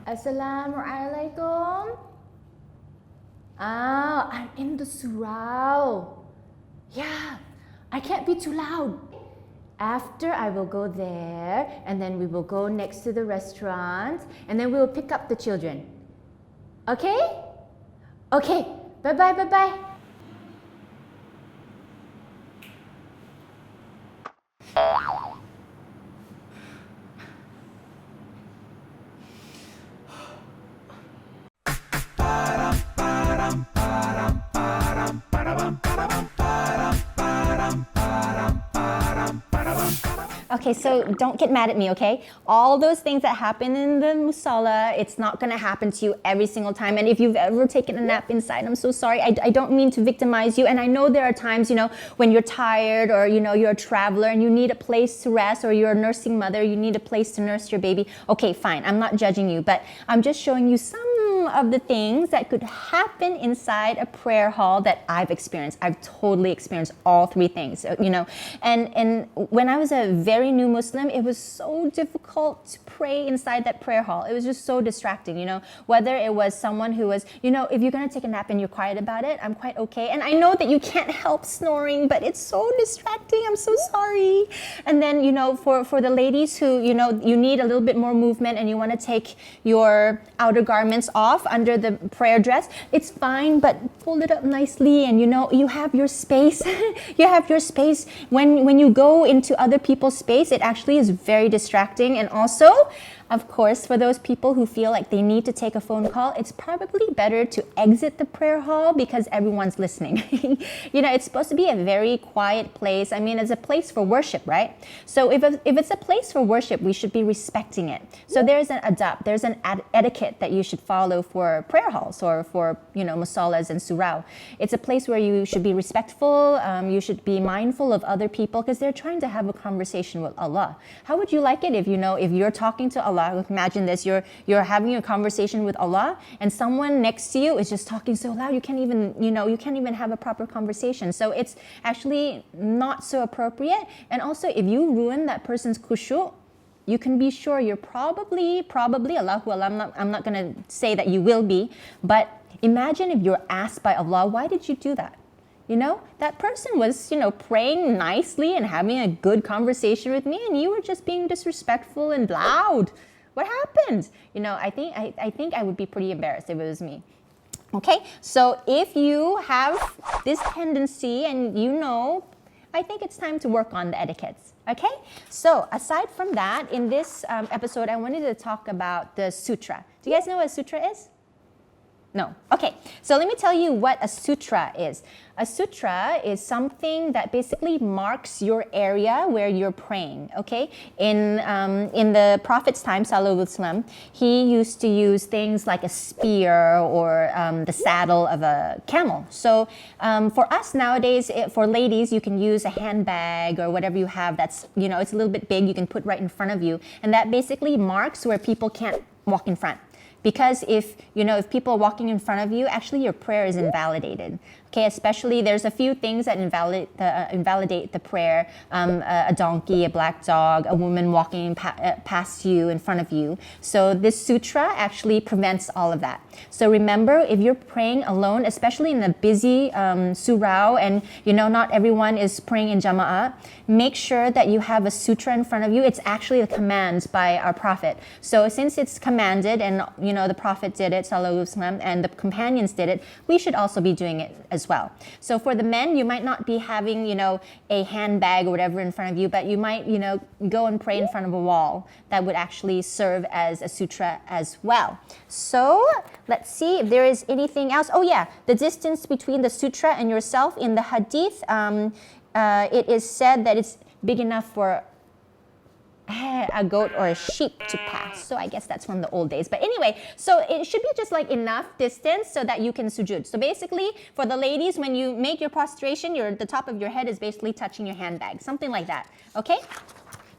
Assalamu alaikum. I'm in the surau. Yeah, I can't be too loud. After I will go there and then we will go next to the restaurant and then we will pick up the children. Okay? Okay, bye-bye, bye-bye. Okay, so don't get mad at me, okay? All those things that happen in the Musolla, it's not gonna happen to you every single time. And if you've ever taken a nap inside, I'm so sorry. I don't mean to victimize you. And I know there are times, when you're tired or, you're a traveler and you need a place to rest, or you're a nursing mother, you need a place to nurse your baby. Okay, fine, I'm not judging you, but I'm just showing you some of the things that could happen inside a prayer hall that I've experienced. I've totally experienced all three things, And when I was a very new Muslim, it was so difficult to pray inside that prayer hall. It was just so distracting, whether it was someone who was, if you're going to take a nap and you're quiet about it, I'm quite okay. And I know that you can't help snoring, but it's so distracting. I'm so sorry. And then, for the ladies who, you need a little bit more movement and you want to take your outer garments off under the prayer dress, it's fine, but fold it up nicely and you have your space. You have your space. When you go into other people's space, it actually is very distracting. And also, of course, for those people who feel like they need to take a phone call, it's probably better to exit the prayer hall because everyone's listening. It's supposed to be a very quiet place. I mean, it's a place for worship, right? So if it's a place for worship, we should be respecting it. So there's an adab, there's an etiquette that you should follow for prayer halls or for, musollas and surau. It's a place where you should be respectful. You should be mindful of other people because they're trying to have a conversation with Allah. How would you like it if you're talking to Allah? Imagine this, you're having a conversation with Allah and someone next to you is just talking so loud you can't even have a proper conversation. So it's actually not so appropriate. And also, if you ruin that person's khushu', you can be sure you're probably Allahu Allah, I'm not going to say that you will be, but imagine if you're asked by Allah, why did you do that? That person was, praying nicely and having a good conversation with me, and you were just being disrespectful and loud. What happened? I think I would be pretty embarrassed if it was me. Okay, so if you have this tendency and I think it's time to work on the etiquettes. Okay, so aside from that, in this episode, I wanted to talk about the sutra. Do you guys know what a sutra is? No. Okay, so let me tell you what a sutra is. A sutra is something that basically marks your area where you're praying, okay? In the Prophet's time, sallallahu alaihi wasallam, he used to use things like a spear or the saddle of a camel. So for us nowadays, for ladies, you can use a handbag or whatever you have that's, it's a little bit big, you can put right in front of you. And that basically marks where people can't walk in front. Because if people are walking in front of you, actually your prayer is invalidated. Okay, especially there's a few things that invalidate the prayer. A donkey, a black dog, a woman walking past you, in front of you. So this sutra actually prevents all of that. So remember, if you're praying alone, especially in a busy surau, and not everyone is praying in jama'ah, make sure that you have a sutra in front of you. It's actually a command by our Prophet. So since it's commanded, and the Prophet did it, sallallahu alaihi wasallam, and the companions did it, we should also be doing it as well. So for the men, you might not be having, a handbag or whatever in front of you, but you might, go and pray in front of a wall. That would actually serve as a sutra as well. So let's see if there is anything else. Oh yeah, the distance between the sutra and yourself in the hadith, it is said that it's big enough for a goat or a sheep to pass. So I guess that's from the old days. But anyway, so it should be just like enough distance so that you can sujood. So basically, for the ladies, when you make your prostration, the top of your head is basically touching your handbag. Something like that. Okay?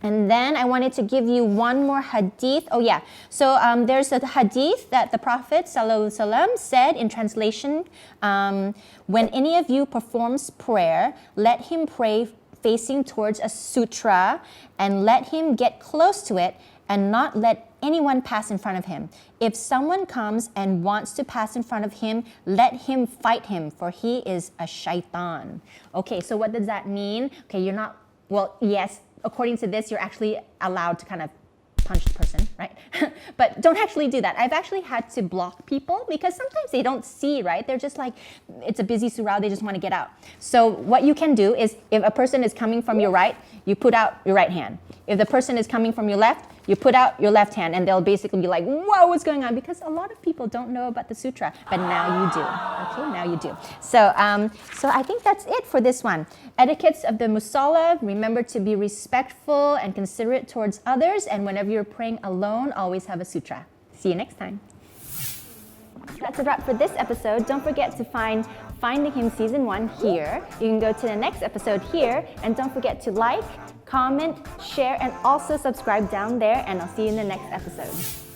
And then I wanted to give you one more hadith. Oh yeah, so there's a hadith that the Prophet ﷺ said in translation, when any of you performs prayer, let him pray facing towards a sutra and let him get close to it and not let anyone pass in front of him. If someone comes and wants to pass in front of him, let him fight him, for he is a shaitan. Okay, so what does that mean? Okay, you're not, well, yes, according to this, you're actually allowed to kind of punch the person, right? But don't actually do that. I've actually had to block people because sometimes they don't see, right? They're just like, it's a busy surah, they just want to get out. So what you can do is, if a person is coming from your right, you put out your right hand. If the person is coming from your left, you put out your left hand, and they'll basically be like, whoa, what's going on? Because a lot of people don't know about the sutra, but now you do. Okay, now you do. So I think that's it for this one. Etiquettes of the Musolla: remember to be respectful and considerate towards others, and whenever you're praying alone, always have a sutra. See you next time. That's a wrap for this episode. Don't forget to find Finding Him Season 1 here. You can go to the next episode here, and don't forget to like, comment, share, and also subscribe down there, and I'll see you in the next episode.